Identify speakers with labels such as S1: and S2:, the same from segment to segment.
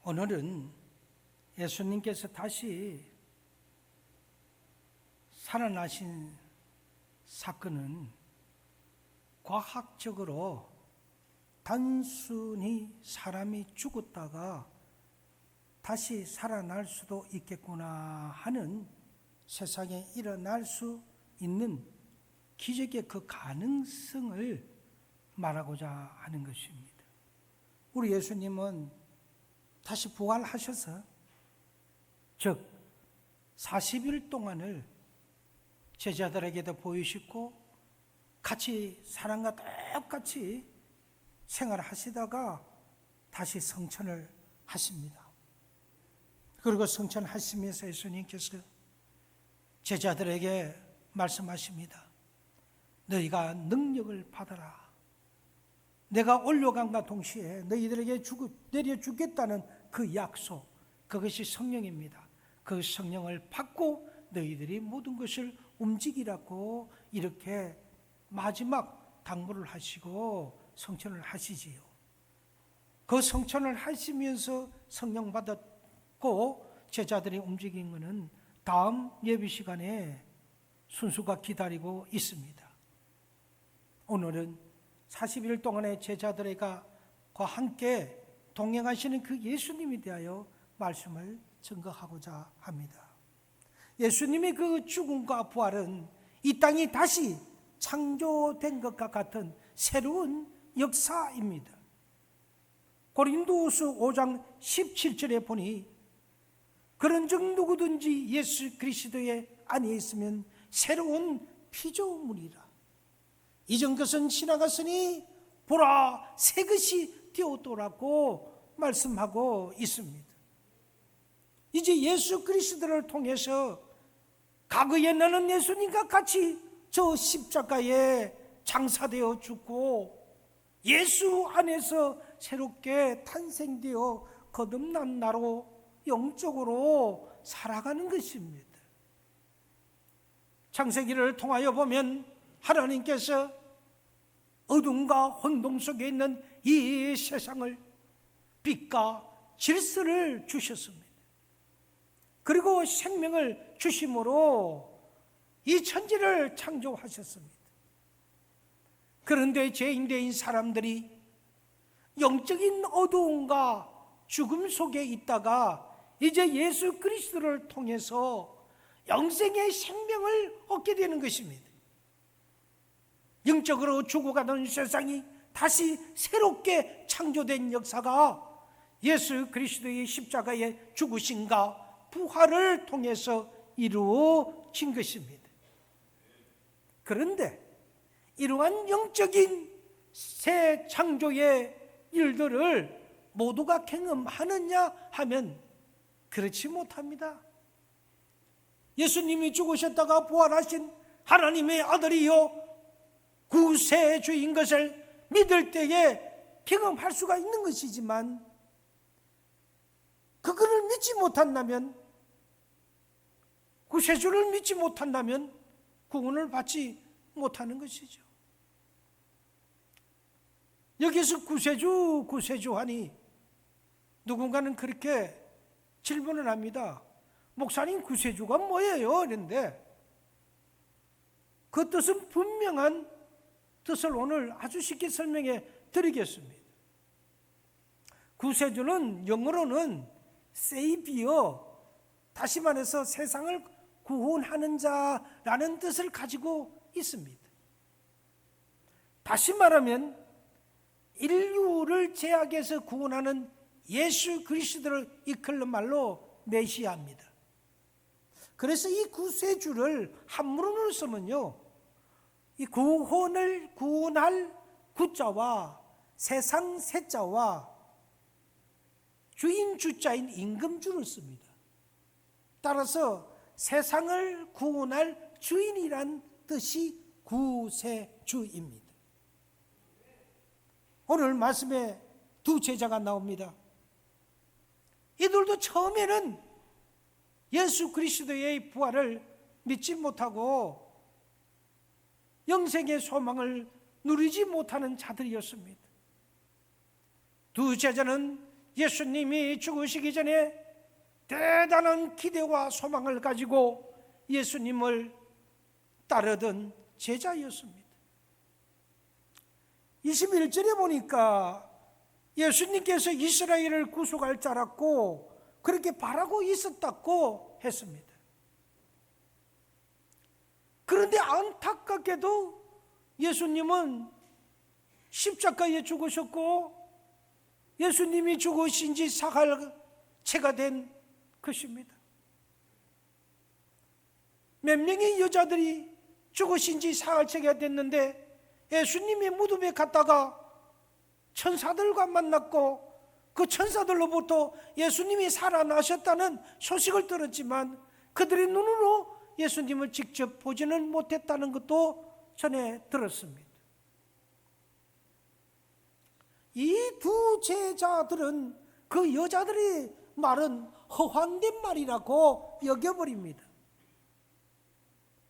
S1: 오늘은 예수님께서 다시 살아나신 사건은 과학적으로 단순히 사람이 죽었다가 다시 살아날 수도 있겠구나 하는 세상에 일어날 수 있는 기적의 그 가능성을 말하고자 하는 것입니다. 우리 예수님은 다시 부활하셔서 즉 40일 동안을 제자들에게도 보이시고 같이 사람과 똑같이 생활하시다가 다시 성천을 하십니다. 그리고 성천하시면서 예수님께서 제자들에게 말씀하십니다. 너희가 능력을 받아라. 내가 올려간과 동시에 너희들에게 내려주겠다는 그 약속, 그것이 성령입니다. 그 성령을 받고 너희들이 모든 것을 움직이라고 이렇게 마지막 당부를 하시고 성천을 하시지요. 그 성천을 하시면서 성령 받았고 제자들이 움직인 것은 다음 예배 시간에 순수가 기다리고 있습니다. 오늘은 40일 동안의 제자들과 함께 동행하시는 그 예수님에 대하여 말씀을 증거하고자 합니다. 예수님의 그 죽음과 부활은 이 땅이 다시 창조된 것과 같은 새로운 역사입니다. 고린도후서 5장 17절에 보니 그런즉 누구든지 예수 그리스도의 안에 있으면 새로운 피조물이라. 이전 것은 지나갔으니 보라 새 것이 되었더라고 말씀하고 있습니다. 이제 예수 그리스도를 통해서 과거에 나는 예수님과 같이 저 십자가에 장사되어 죽고 예수 안에서 새롭게 탄생되어 거듭난 나로 영적으로 살아가는 것입니다. 창세기를 통하여 보면 하나님께서 어둠과 혼동 속에 있는 이 세상을 빛과 질서를 주셨습니다. 그리고 생명을 주심으로 이 천지를 창조하셨습니다. 그런데 죄인된 사람들이 영적인 어두움과 죽음 속에 있다가 이제 예수 그리스도를 통해서 영생의 생명을 얻게 되는 것입니다. 영적으로 죽어가던 세상이 다시 새롭게 창조된 역사가 예수 그리스도의 십자가의 죽으심과 부활을 통해서 이루어진 것입니다. 그런데 이러한 영적인 새 창조의 일들을 모두가 경험하느냐 하면 그렇지 못합니다. 예수님이 죽으셨다가 부활하신 하나님의 아들이요 구세주인 것을 믿을 때에 경험할 수가 있는 것이지만 그거를 믿지 못한다면, 구세주를 믿지 못한다면 구원을 받지 못하는 것이죠. 여기서 구세주 하니 누군가는 그렇게 질문을 합니다. 목사님, 구세주가 뭐예요? 그런데 그 뜻은 분명한 뜻을 오늘 아주 쉽게 설명해 드리겠습니다. 구세주는 영어로는 Savior, 다시 말해서 세상을 구원하는 자라는 뜻을 가지고 있습니다. 다시 말하면 인류를 죄악에서 구원하는 예수 그리스도를 이끌는 말로 메시아입니다. 그래서 이 구세주를 한문으로 쓰면요, 이 구원할 구자와 세상 세자와 주인 주자인 임금주를 씁니다. 따라서 세상을 구원할 주인이란 뜻이 구세주입니다. 오늘 말씀에 두 제자가 나옵니다. 이들도 처음에는 예수 그리스도의 부활을 믿지 못하고 영생의 소망을 누리지 못하는 자들이었습니다. 두 제자는 예수님이 죽으시기 전에 대단한 기대와 소망을 가지고 예수님을 따르던 제자였습니다. 21절에 보니까 예수님께서 이스라엘을 구속할 자라고 그렇게 바라고 있었다고 했습니다. 그런데 안타깝게도 예수님은 십자가에 죽으셨고 예수님이 죽으신 지 사흘째가 된 것입니다. 몇 명의 여자들이 죽으신 지 사흘째가 됐는데 예수님의 무덤에 갔다가 천사들과 만났고 그 천사들로부터 예수님이 살아나셨다는 소식을 들었지만 그들의 눈으로 예수님을 직접 보지는 못했다는 것도 전해 들었습니다. 이 두 제자들은 그 여자들의 말은 허황된 말이라고 여겨버립니다.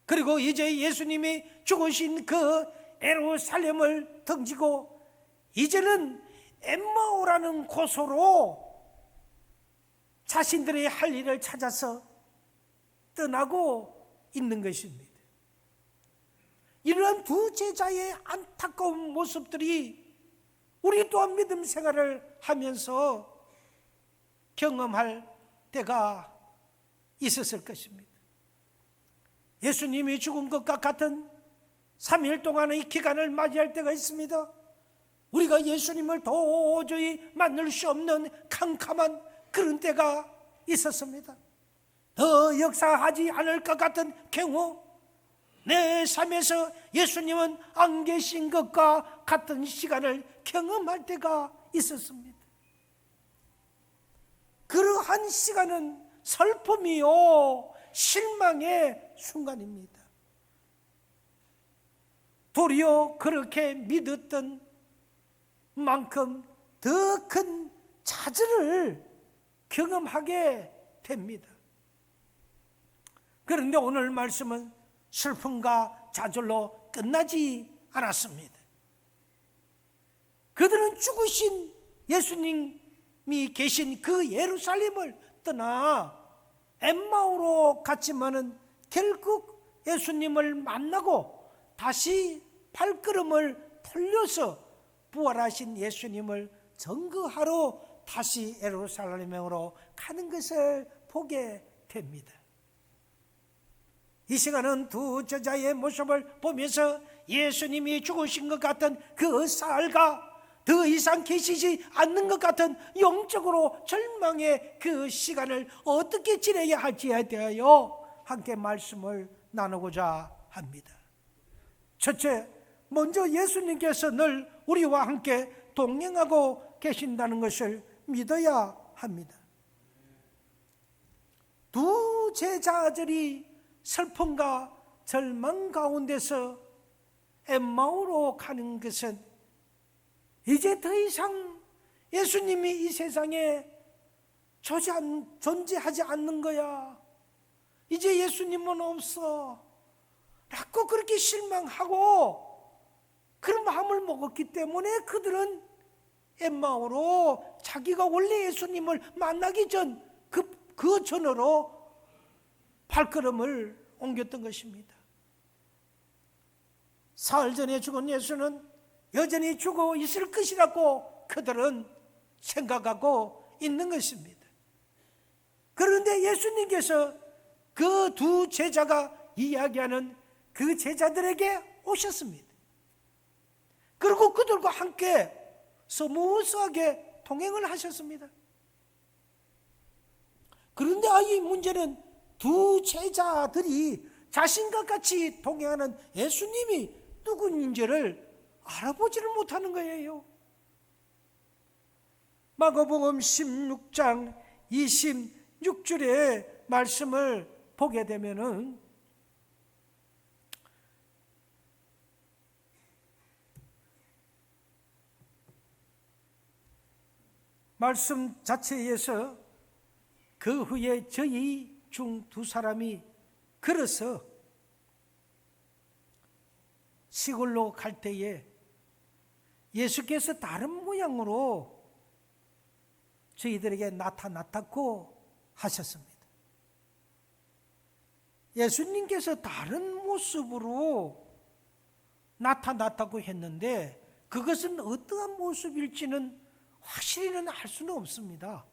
S1: 그리고 이제 예수님이 죽으신 그 예루살렘을 등지고 이제는 엠마오라는 곳으로 자신들의 할 일을 찾아서 떠나고 있는 것입니다. 이러한 두 제자의 안타까운 모습들이 우리 또한 믿음 생활을 하면서 경험할 때가 있었을 것입니다. 예수님이 죽은 것과 같은 3일 동안의 기간을 맞이할 때가 있습니다. 우리가 예수님을 도저히 만날 수 없는 캄캄한 그런 때가 있었습니다. 더 역사하지 않을 것 같은 경우 내 삶에서 예수님은 안 계신 것과 같은 시간을 경험할 때가 있었습니다. 그러한 시간은 슬픔이요 실망의 순간입니다. 도리어 그렇게 믿었던 만큼 더 큰 좌절을 경험하게 됩니다. 그런데 오늘 말씀은 슬픔과 좌절로 끝나지 않았습니다. 그들은 죽으신 예수님이 계신 그 예루살렘을 떠나 엠마오로 갔지만은 결국 예수님을 만나고 다시 발걸음을 돌려서 부활하신 예수님을 증거하러 다시 예루살렘으로 가는 것을 보게 됩니다. 이 시간은 두 제자의 모습을 보면서 예수님이 죽으신 것 같은 그 사흘과 더 이상 계시지 않는 것 같은 영적으로 절망의 그 시간을 어떻게 지내야 할지에 대하여 함께 말씀을 나누고자 합니다. 첫째, 먼저 예수님께서 늘 우리와 함께 동행하고 계신다는 것을 믿어야 합니다. 두 제자들이 슬픔과 절망 가운데서 엠마오로 가는 것은 이제 더 이상 예수님이 이 세상에 존재하지 않는 거야. 이제 예수님은 없어 라고 그렇게 실망하고 그런 마음을 먹었기 때문에 그들은 엠마오로 자기가 원래 예수님을 만나기 전 그 전으로 발걸음을 옮겼던 것입니다. 사흘 전에 죽은 예수는 여전히 죽어 있을 것이라고 그들은 생각하고 있는 것입니다. 그런데 예수님께서 그 두 제자가 이야기하는 그 제자들에게 오셨습니다. 그리고 그들과 함께 스무스하게 동행을 하셨습니다. 그런데 이 문제는 두 제자들이 자신과 같이 동행하는 예수님이 누구인지를 알아보지를 못하는 거예요. 마가복음 16장 26절의 말씀을 보게 되면은 말씀 자체에서 그 후에 저희 중 두 사람이 걸어서 시골로 갈 때에 예수께서 다른 모양으로 저희들에게 나타났다고 하셨습니다. 예수님께서 다른 모습으로 나타났다고 했는데 그것은 어떠한 모습일지는 확실히는 알 수는 없습니다.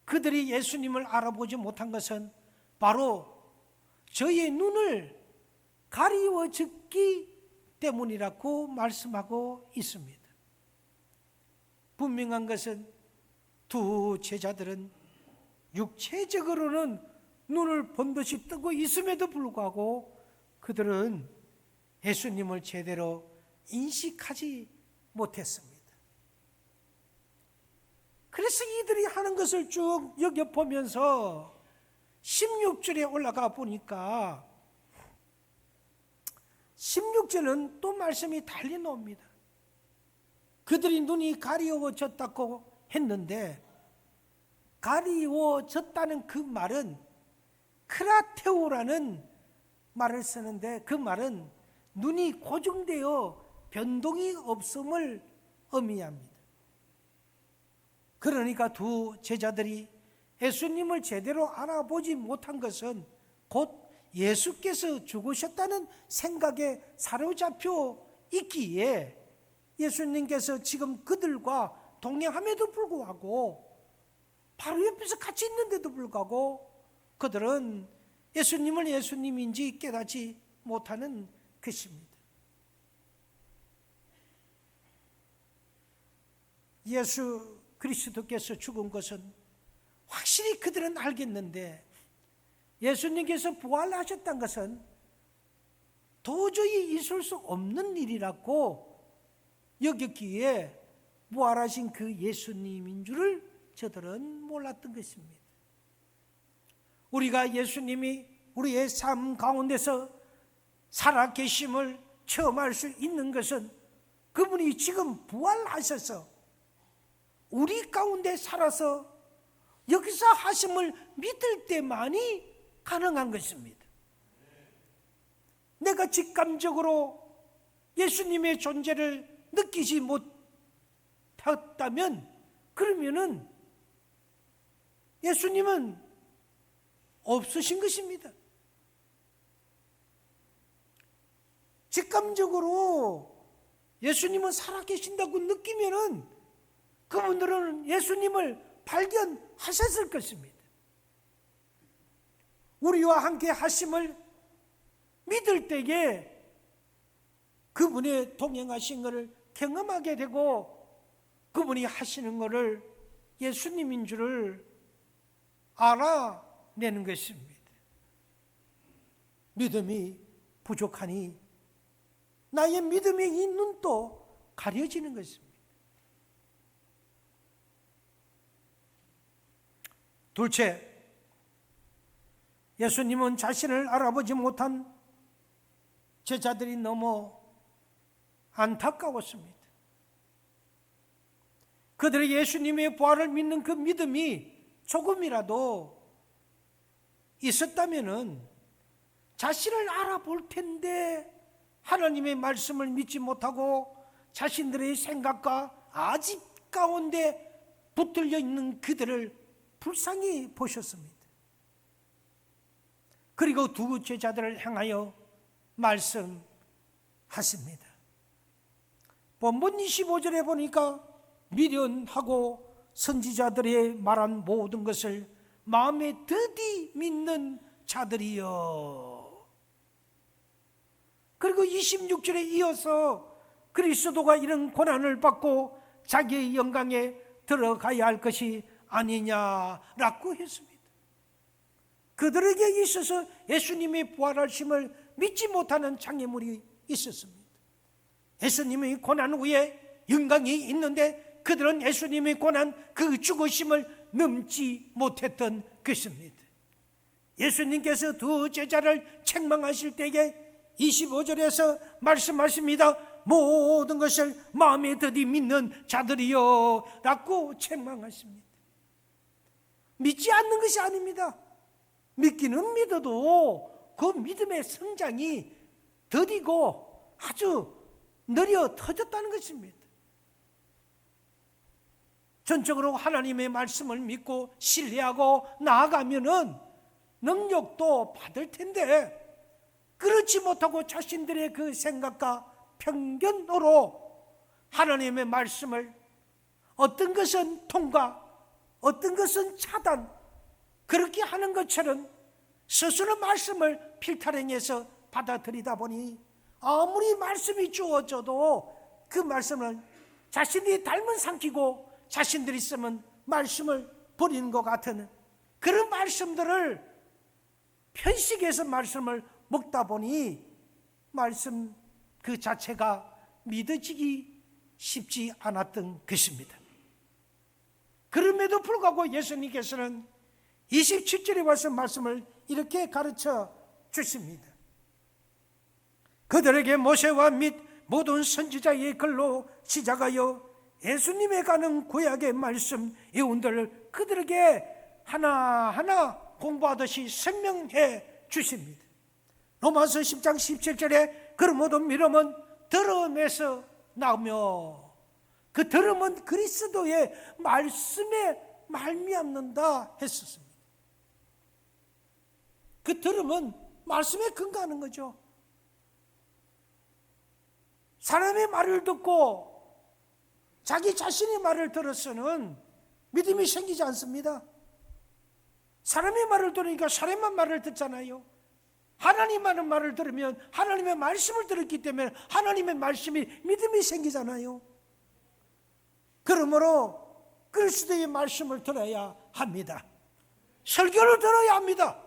S1: 그들이 예수님을 알아보지 못한 것은 바로 저희의 눈을 가리워졌기 때문이라고 말씀하고 있습니다. 분명한 것은 두 제자들은 육체적으로는 눈을 번듯이 뜨고 있음에도 불구하고 그들은 예수님을 제대로 인식하지 못했습니다. 그래서 이들이 하는 것을 쭉 여겨보면서 16절에 올라가 보니까 16절은 또 말씀이 달리 나옵니다. 그들이 눈이 가리워졌다고 했는데 가리워졌다는 그 말은 크라테오라는 말을 쓰는데 그 말은 눈이 고정되어 변동이 없음을 의미합니다. 그러니까 두 제자들이 예수님을 제대로 알아보지 못한 것은 곧 예수께서 죽으셨다는 생각에 사로잡혀 있기에 예수님께서 지금 그들과 동행함에도 불구하고 바로 옆에서 같이 있는데도 불구하고 그들은 예수님을 예수님인지 깨닫지 못하는 것입니다. 예수 그리스도께서 죽은 것은 확실히 그들은 알겠는데 예수님께서 부활하셨다는 것은 도저히 있을 수 없는 일이라고 여겼기에 부활하신 그 예수님인 줄을 저들은 몰랐던 것입니다. 우리가 예수님이 우리의 삶 가운데서 살아계심을 체험할 수 있는 것은 그분이 지금 부활하셔서 우리 가운데 살아서 여기서 하심을 믿을 때만이 가능한 것입니다. 내가 직감적으로 예수님의 존재를 느끼지 못했다면 그러면은 예수님은 없으신 것입니다. 직감적으로 예수님은 살아계신다고 느끼면은 그분들은 예수님을 발견하셨을 것입니다. 우리와 함께 하심을 믿을 때에 그분의 동행하신 것을 경험하게 되고 그분이 하시는 것을 예수님인 줄을 알아내는 것입니다. 믿음이 부족하니 나의 믿음의 이 눈도 가려지는 것입니다. 둘째, 예수님은 자신을 알아보지 못한 제자들이 너무 안타까웠습니다. 그들이 예수님의 부활을 믿는 그 믿음이 조금이라도 있었다면은 자신을 알아볼 텐데 하나님의 말씀을 믿지 못하고 자신들의 생각과 아집 가운데 붙들려 있는 그들을 불쌍히 보셨습니다. 그리고 두 제자들을 향하여 말씀하십니다. 본문 25절에 보니까 미련하고 선지자들의 말한 모든 것을 마음에 드디 믿는 자들이여. 그리고 26절에 이어서 그리스도가 이런 고난을 받고 자기의 영광에 들어가야 할 것이 아니냐라고 했습니다. 그들에게 있어서 예수님의 부활하심을 믿지 못하는 장애물이 있었습니다. 예수님의 고난 후에 영광이 있는데 그들은 예수님의 고난 그 죽으심을 넘지 못했던 것입니다. 예수님께서 두 제자를 책망하실 때에 25절에서 말씀하십니다. 모든 것을 마음에 드디 믿는 자들이여 라고 책망하십니다. 믿지 않는 것이 아닙니다. 믿기는 믿어도 그 믿음의 성장이 더디고 아주 느려 터졌다는 것입니다. 전적으로 하나님의 말씀을 믿고 신뢰하고 나아가면은 능력도 받을 텐데, 그렇지 못하고 자신들의 그 생각과 편견으로 하나님의 말씀을 어떤 것은 통과, 어떤 것은 차단, 그렇게 하는 것처럼 스스로 말씀을 필터링해서 받아들이다 보니 아무리 말씀이 주어져도 그 말씀을 자신이 닮은 삼키고 자신들이 쓰면 말씀을 버리는 것 같은 그런 말씀들을 편식해서 말씀을 먹다 보니 말씀 그 자체가 믿어지기 쉽지 않았던 것입니다. 그럼에도 불구하고 예수님께서는 27절에 와서 말씀을 이렇게 가르쳐 주십니다. 그들에게 모세와 및 모든 선지자의 글로 시작하여 예수님에 관한 구약의 말씀 예언들을 그들에게 하나하나 공부하듯이 설명해 주십니다. 로마서 10장 17절에 그런 모든 믿음은 들음에서 나오며 그 들음은 그리스도의 말씀에 말미암는다 했었습니다. 그 들음은 말씀에 근거하는 거죠. 사람의 말을 듣고 자기 자신의 말을 들어서는 믿음이 생기지 않습니다. 사람의 말을 들으니까 사람만 말을 듣잖아요. 하나님 하는 말을 들으면 하나님의 말씀을 들었기 때문에 하나님의 말씀이 믿음이 생기잖아요. 그러므로 그리스도의 말씀을 들어야 합니다. 설교를 들어야 합니다.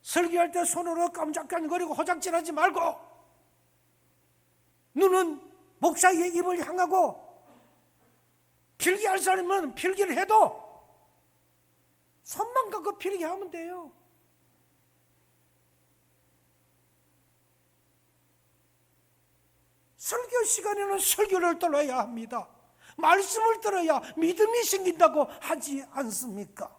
S1: 설교할 때 손으로 깜짝깜짝거리고 호작질하지 말고 눈은 목사의 입을 향하고 필기할 사람은 필기를 해도 손만 갖고 필기하면 돼요. 설교 시간에는 설교를 들어야 합니다. 말씀을 들어야 믿음이 생긴다고 하지 않습니까?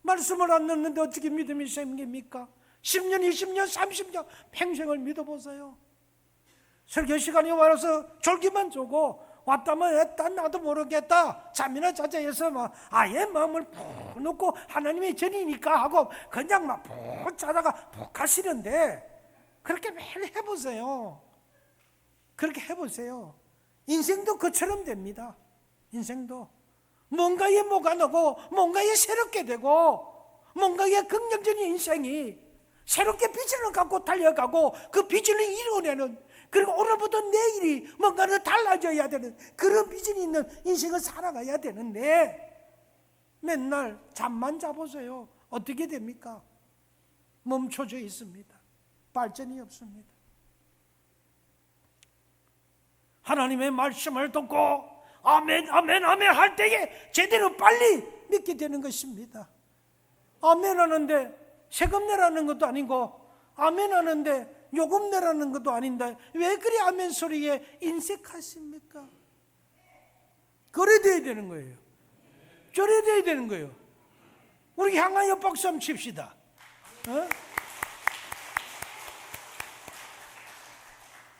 S1: 말씀을 안 듣는데 어떻게 믿음이 생깁니까? 10년, 20년, 30년 평생을 믿어보세요. 설교 시간에 와서 졸기만 조고 왔다면 했다 나도 모르겠다 잠이나 자자 해서 막 아예 마음을 푹 놓고 하나님의 전이니까 하고 그냥 막 푹 자다가 푹 하시는데 그렇게 매일 해보세요. 그렇게 해보세요. 인생도 그처럼 됩니다. 인생도 뭔가에 뭐가 나고 뭔가에 새롭게 되고 뭔가에 긍정적인 인생이 새롭게 비전을 갖고 달려가고 그 비전을 이루어내는, 그리고 오늘부터 내일이 뭔가를 달라져야 되는 그런 비전이 있는 인생을 살아가야 되는데 맨날 잠만 자보세요. 어떻게 됩니까? 멈춰져 있습니다. 발전이 없습니다. 하나님의 말씀을 듣고 아멘 아멘 아멘 할 때에 제대로 빨리 믿게 되는 것입니다. 아멘 하는데 세금 내라는 것도 아니고 아멘 하는데 요금 내라는 것도 아닌데 왜 그리 아멘 소리에 인색하십니까? 그래 돼야 되는 거예요. 저래 돼야 되는 거예요. 우리 향하여 박수 한번 칩시다.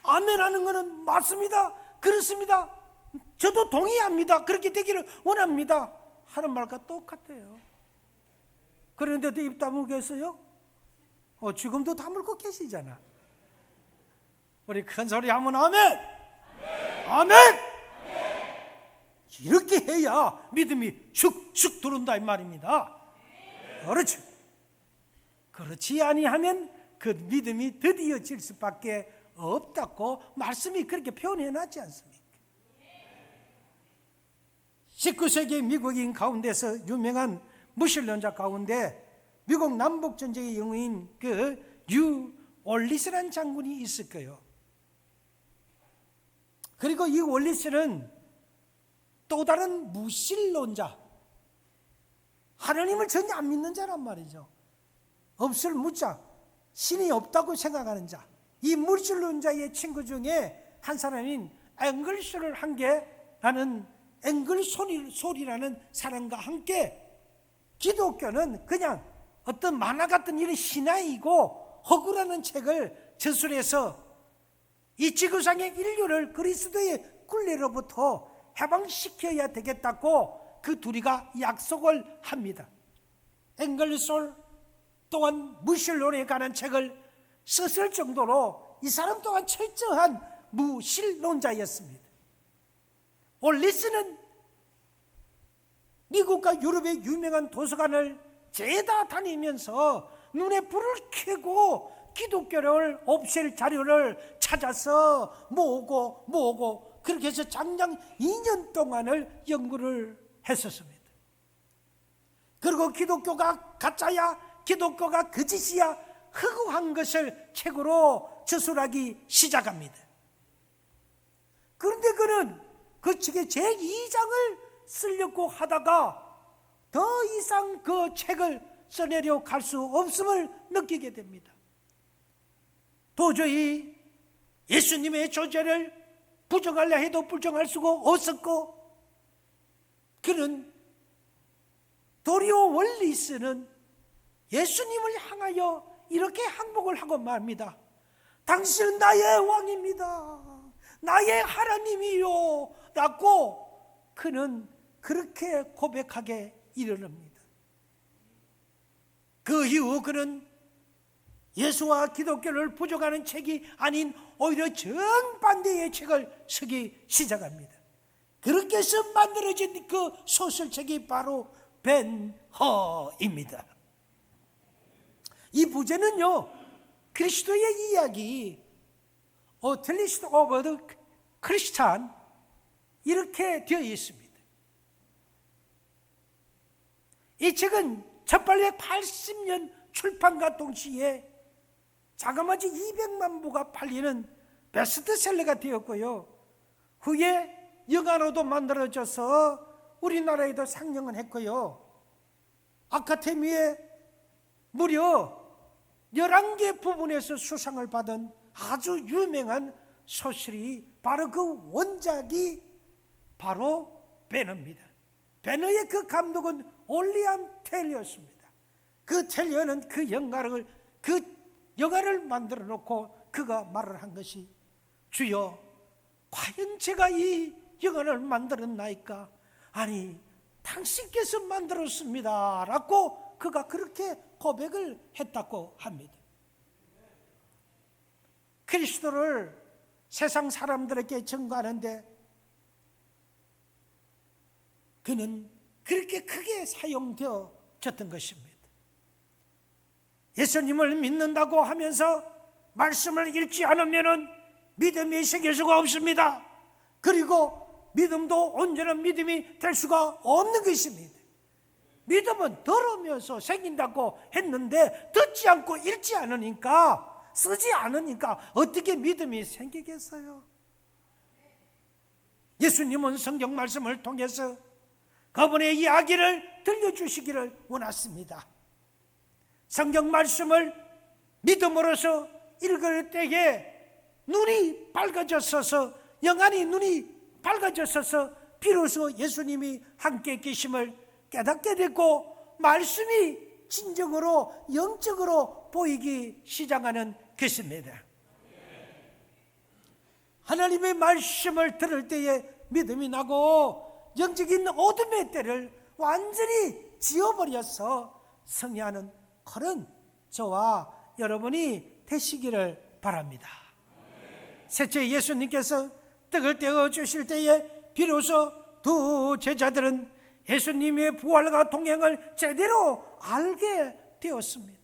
S1: 아멘 하는 것은 맞습니다. 그렇습니다. 저도 동의합니다. 그렇게 되기를 원합니다. 하는 말과 똑같아요. 그런데도 입 다물겠어요? 지금도 다물고 계시잖아. 우리 큰 소리 하면 아멘! 아멘! 이렇게 해야 믿음이 쑥쑥 들어온다 이 말입니다. 그렇죠. 그렇지 아니하면 그 믿음이 더디어질 수밖에 없다고 말씀이 그렇게 표현해놨지 않습니까? 19세기 미국인 가운데서 유명한 무신론자 가운데 미국 남북전쟁의 영웅인 그 뉴 월리스라는 장군이 있을 거예요. 그리고 이 월리스는 또 다른 무신론자, 하나님을 전혀 안 믿는 자란 말이죠. 없을 무자, 신이 없다고 생각하는 자. 이 무신론자의 친구 중에 한 사람인 앵글스를 한게라는 앵글소리라는 사람과 함께 기독교는 그냥 어떤 만화 같은 이런 신화이고 허구라는 책을 저술해서 이 지구상의 인류를 그리스도의 굴레로부터 해방시켜야 되겠다고 그 둘이가 약속을 합니다. 앵글솔 또한 무신론에 관한 책을 썼을 정도로 이 사람 또한 철저한 무신론자였습니다. 올리스는 미국과 유럽의 유명한 도서관을 죄다 다니면서 눈에 불을 켜고 기독교를 없앨 자료를 찾아서 모으고 그렇게 해서 장장 2년 동안을 연구를 했었습니다. 그리고 기독교가 가짜야, 기독교가 거짓이야 허구한 것을 책으로 저술하기 시작합니다. 그런데 그는 그 책의 제2장을 쓰려고 하다가 더 이상 그 책을 써내려 갈 수 없음을 느끼게 됩니다. 도저히 예수님의 존재를 부정하려 해도 부정할 수가 없었고, 그는 도리오 월리스는 예수님을 향하여 이렇게 항복을 하고 말합니다. 당신은 나의 왕입니다. 나의 하나님이요 라고 그는 그렇게 고백하게 이르릅니다. 그 이후 그는 예수와 기독교를 부정하는 책이 아닌 오히려 정반대의 책을 쓰기 시작합니다. 그렇게 해서 만들어진 그 소설책이 바로 벤허입니다. 이 부제는요, 그리스도의 이야기, 텔리스트 오브 더 크리스찬 이렇게 되어 있습니다. 이 책은 1880년 출판과 동시에 자그마치 200만 부가 팔리는 베스트셀러가 되었고요. 후에 영화로도 만들어져서 우리나라에도 상영을 했고요. 아카데미에 무려 11개 부분에서 수상을 받은 아주 유명한 소설이 바로 그 원작이 바로 베너입니다. 베너의 그 감독은 올리엄 텔리어였습니다. 그 텔리어는 그 영화를 만들어 놓고 그가 말을 한 것이, 주여 과연 제가 이 영화를 만들었나이까? 아니 당신께서 만들었습니다 라고 그가 그렇게 고백을 했다고 합니다. 그리스도를 세상 사람들에게 증거하는데 그는 그렇게 크게 사용되어졌던 것입니다. 예수님을 믿는다고 하면서 말씀을 읽지 않으면 믿음이 생길 수가 없습니다. 그리고 믿음도 온전한 믿음이 될 수가 없는 것입니다. 믿음은 들으면서 생긴다고 했는데 듣지 않고 읽지 않으니까, 쓰지 않으니까 어떻게 믿음이 생기겠어요? 예수님은 성경 말씀을 통해서 그분의 이야기를 들려주시기를 원했습니다. 성경 말씀을 믿음으로써 읽을 때에 눈이 밝아졌어서, 영안이 눈이 밝아졌어서 비로소 예수님이 함께 계심을 깨닫게 됐고 말씀이 진정으로 영적으로 보이기 시작하는 것입니다. 하나님의 말씀을 들을 때에 믿음이 나고 영적인 어둠의 때를 완전히 지워버려서 승리하는 그런 저와 여러분이 되시기를 바랍니다. 셋째, 예수님께서 떡을 떼어 주실 때에 비로소 두 제자들은 예수님의 부활과 동행을 제대로 알게 되었습니다.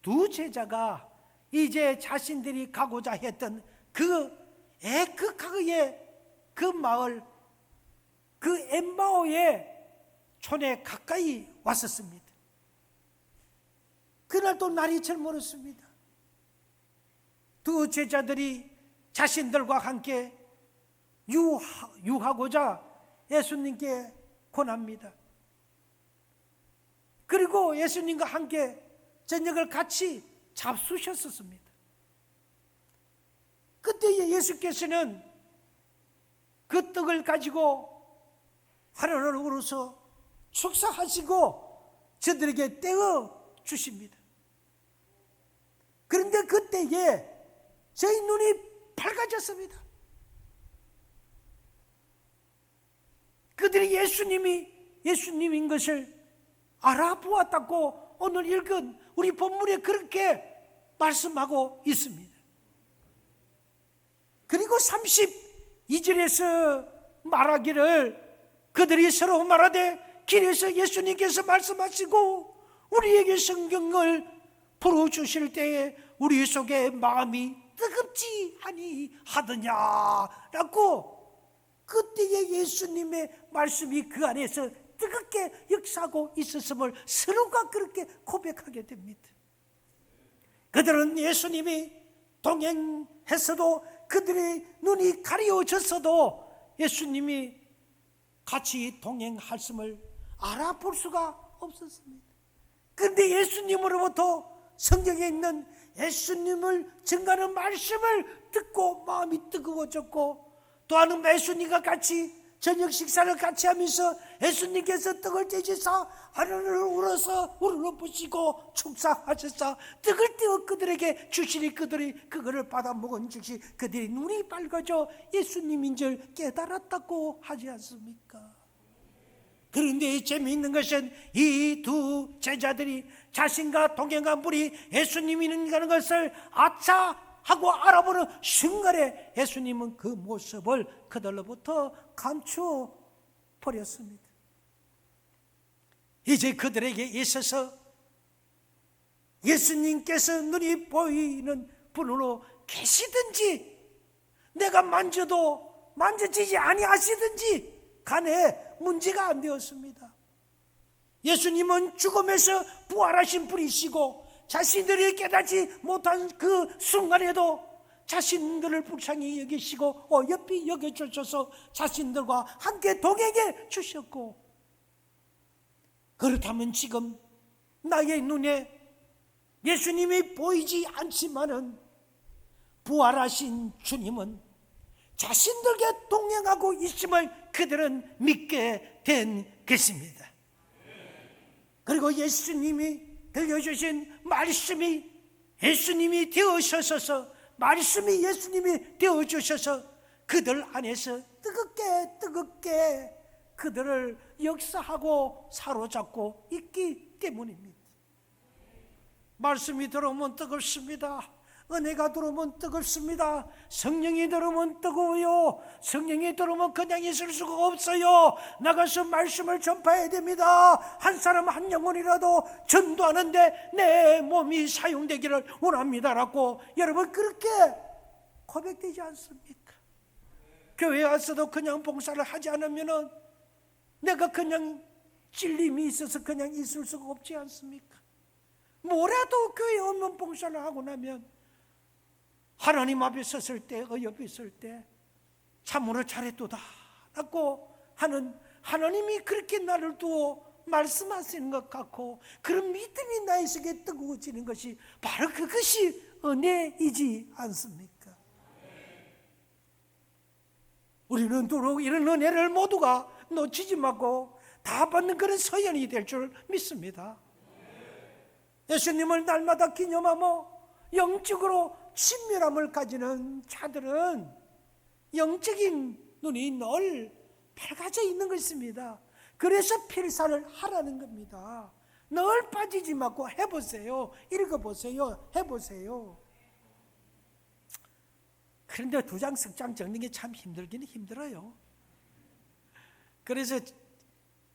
S1: 두 제자가 이제 자신들이 가고자 했던 그 애국하의 그 마을, 그 엠마오의 촌에 가까이 왔었습니다. 그날도 날이 절 멀었습니다. 두 제자들이 자신들과 함께 유하고자 예수님께 권합니다. 그리고 예수님과 함께 저녁을 같이 잡수셨었습니다. 그때 예수께서는 그 떡을 가지고 하늘을 우러서 축사하시고 저들에게 떼어 주십니다. 그런데 그때에 저희 눈이 밝아졌습니다. 그들이 예수님인 것을 알아보았다고 오늘 읽은 우리 본문에 그렇게 말씀하고 있습니다. 그리고 32절에서 말하기를 그들이 서로 말하되 길에서 예수님께서 말씀하시고 우리에게 성경을 풀어주실 때에 우리 속에 마음이 뜨겁지 아니하더냐라고 그때의 예수님의 말씀이 그 안에서 뜨겁게 역사하고 있었음을 서로가 그렇게 고백하게 됩니다. 그들은 예수님이 동행했어도 그들의 눈이 가려졌어도 예수님이 같이 동행하심을 알아볼 수가 없었습니다. 그런데 예수님으로부터 성경에 있는 예수님을 증거하는 말씀을 듣고 마음이 뜨거워졌고, 또한 예수님과 같이 저녁 식사를 같이 하면서 예수님께서 떡을 떼시사 하늘을 우러러 보시고 축사하셨사 떡을 떼어 그들에게 주시니 그들이 그거를 받아 먹은 즉시 그들의 눈이 밝아져 예수님인 줄 깨달았다고 하지 않습니까? 그런데 재미있는 것은 이 두 제자들이 자신과 동행한 분이 예수님이라는 것을 아차 하고 알아보는 순간에 예수님은 그 모습을 그들로부터 감추어 버렸습니다. 이제 그들에게 있어서 예수님께서 눈이 보이는 분으로 계시든지 내가 만져도 만져지지 아니하시든지 간에 문제가 안 되었습니다. 예수님은 죽음에서 부활하신 분이시고 자신들이 깨닫지 못한 그 순간에도 자신들을 불쌍히 여기시고 어여삐 여겨주셔서 자신들과 함께 동행해 주셨고, 그렇다면 지금 나의 눈에 예수님이 보이지 않지만은 부활하신 주님은 자신들과 동행하고 있음을 그들은 믿게 된 것입니다. 그리고 예수님이 들려주신 말씀이 예수님이 되어주셔서 말씀이 예수님이 되어주셔서 그들 안에서 뜨겁게 그들을 역사하고 사로잡고 있기 때문입니다. 말씀이 들어오면 뜨겁습니다. 은혜가 들어오면 뜨겁습니다. 성령이 들어오면 뜨거워요. 성령이 들어오면 그냥 있을 수가 없어요. 나가서 말씀을 전파해야 됩니다. 한 사람 한 영혼이라도 전도하는데 내 몸이 사용되기를 원합니다라고 여러분 그렇게 고백되지 않습니까? 교회에 와서도 그냥 봉사를 하지 않으면 내가 그냥 찔림이 있어서 그냥 있을 수가 없지 않습니까? 뭐라도 교회에 오면 봉사를 하고 나면 하나님 앞에 섰을 때, 옆에 있을 때 참으로 잘했도다 라고 하는 하나님이 그렇게 나를 두어 말씀하시는 것 같고 그런 믿음이 나의 속에 뜨거워지는 것이 바로 그것이 은혜이지 않습니까? 우리는 도로 이런 은혜를 모두가 놓치지 말고 다 받는 그런 서연이 될 줄 믿습니다. 예수님을 날마다 기념하며 영적으로 친밀함을 가지는 자들은 영적인 눈이 늘 밝아져 있는 것입니다. 그래서 필사를 하라는 겁니다. 늘 빠지지 말고 해보세요. 읽어보세요. 해보세요. 그런데 2장, 3장 적는 게 참 힘들기는 힘들어요. 그래서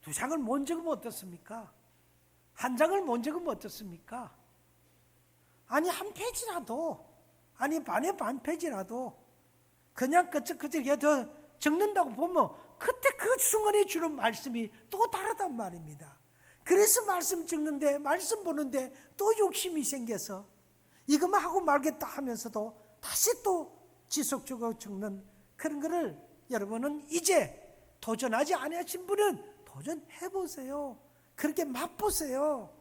S1: 2장을 못 적으면 어떻습니까? 1장을 못 적으면 어떻습니까? 아니 한 페이지라도, 아니 반 페이지라도 그냥 그저 더 적는다고 보면 그때 그 순간에 주는 말씀이 또 다르단 말입니다. 그래서 말씀 적는데, 말씀 보는데 또 욕심이 생겨서 이것만 하고 말겠다 하면서도 다시 또 지속적으로 적는 그런 거를 여러분은 이제 도전하지 않으신 분은 도전해보세요. 그렇게 맛보세요.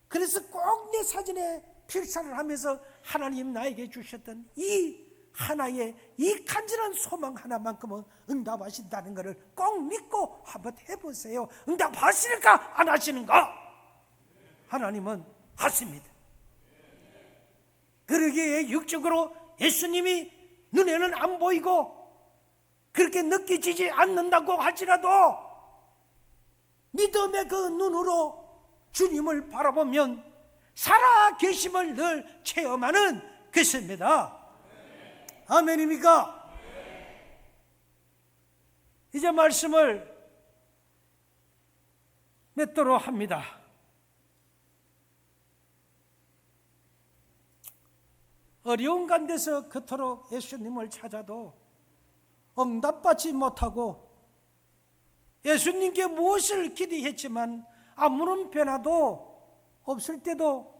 S1: 그래서 꼭 내 사진에 필사를 하면서 하나님 나에게 주셨던 이 하나의 이 간절한 소망 하나만큼은 응답하신다는 것을 꼭 믿고 한번 해보세요. 응답하시는가 안 하시는가? 하나님은 하십니다. 그러기에 육적으로 예수님이 눈에는 안 보이고 그렇게 느껴지지 않는다고 할지라도 믿음의 그 눈으로 주님을 바라보면 살아 계심을 늘 체험하는 것입니다. 아멘입니까? 이제 말씀을 맺도록 합니다. 어려운 가운데서 그토록 예수님을 찾아도 응답받지 못하고 예수님께 무엇을 기대했지만 아무런 변화도 없을 때도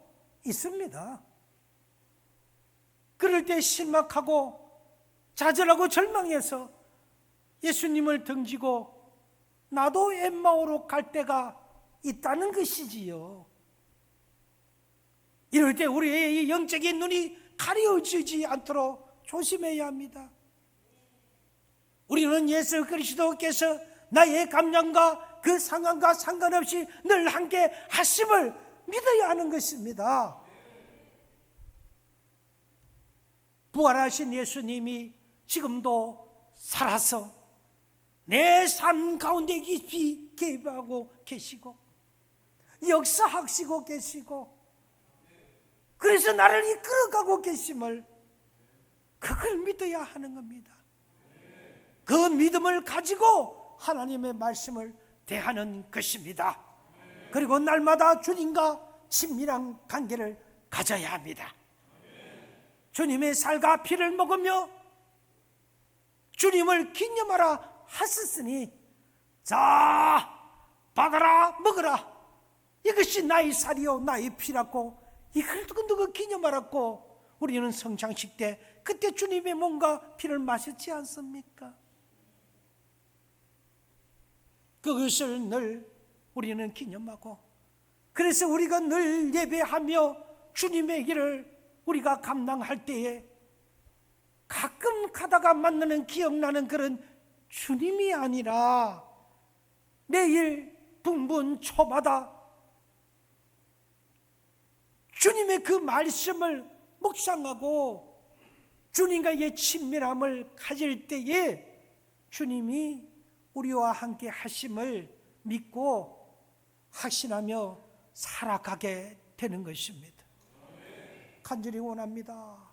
S1: 있습니다. 그럴 때 실망하고 좌절하고 절망해서 예수님을 등지고 나도 엠마오로 갈 때가 있다는 것이지요. 이럴 때 우리의 영적인 눈이 가려지지 않도록 조심해야 합니다. 우리는 예수 그리스도께서 나의 감정과 그 상황과 상관없이 늘 함께 하심을 믿어야 하는 것입니다. 부활하신 예수님이 지금도 살아서 내 삶 가운데 깊이 개입하고 계시고 역사하시고 계시고 그래서 나를 이끌어가고 계심을 그걸 믿어야 하는 겁니다. 그 믿음을 가지고 하나님의 말씀을 대하는 것입니다. 그리고 날마다 주님과 친밀한 관계를 가져야 합니다. 주님의 살과 피를 먹으며 주님을 기념하라 하셨으니 자 받아라 먹으라 이것이 나의 살이요 나의 피라고 이걸 누구 기념하라고 우리는 성찬식 때 그때 주님의 몸과 피를 마셨지 않습니까? 그것을 늘 우리는 기념하고 그래서 우리가 늘 예배하며 주님의 길을 우리가 감당할 때에 가끔 가다가 만나는 기억나는 그런 주님이 아니라 매일 분분 초마다 주님의 그 말씀을 묵상하고 주님과의 친밀함을 가질 때에 주님이 우리와 함께 하심을 믿고 확신하며 살아가게 되는 것입니다. 간절히 원합니다.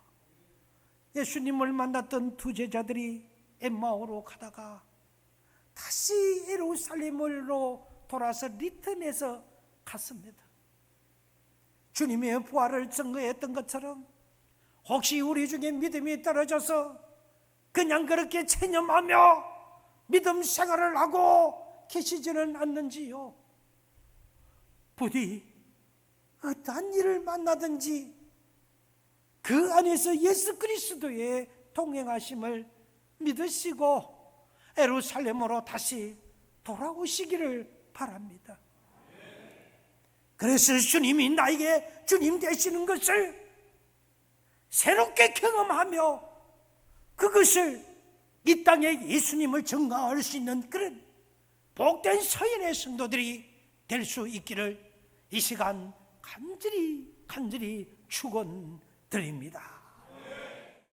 S1: 예수님을 만났던 두 제자들이 엠마오로 가다가 다시 예루살렘으로 돌아서 리턴해서 갔습니다. 주님의 부활을 증거했던 것처럼 혹시 우리 중에 믿음이 떨어져서 그냥 그렇게 체념하며 믿음 생활을 하고 계시지는 않는지요? 부디 어떠한 일을 만나든지 그 안에서 예수 그리스도의 동행하심을 믿으시고 예루살렘으로 다시 돌아오시기를 바랍니다. 그래서 주님이 나에게 주님 되시는 것을 새롭게 경험하며 그것을 이 땅에 예수님을 증거할 수 있는 그런 복된 서연의 성도들이 될 수 있기를 이 시간 간절히 축원드립니다.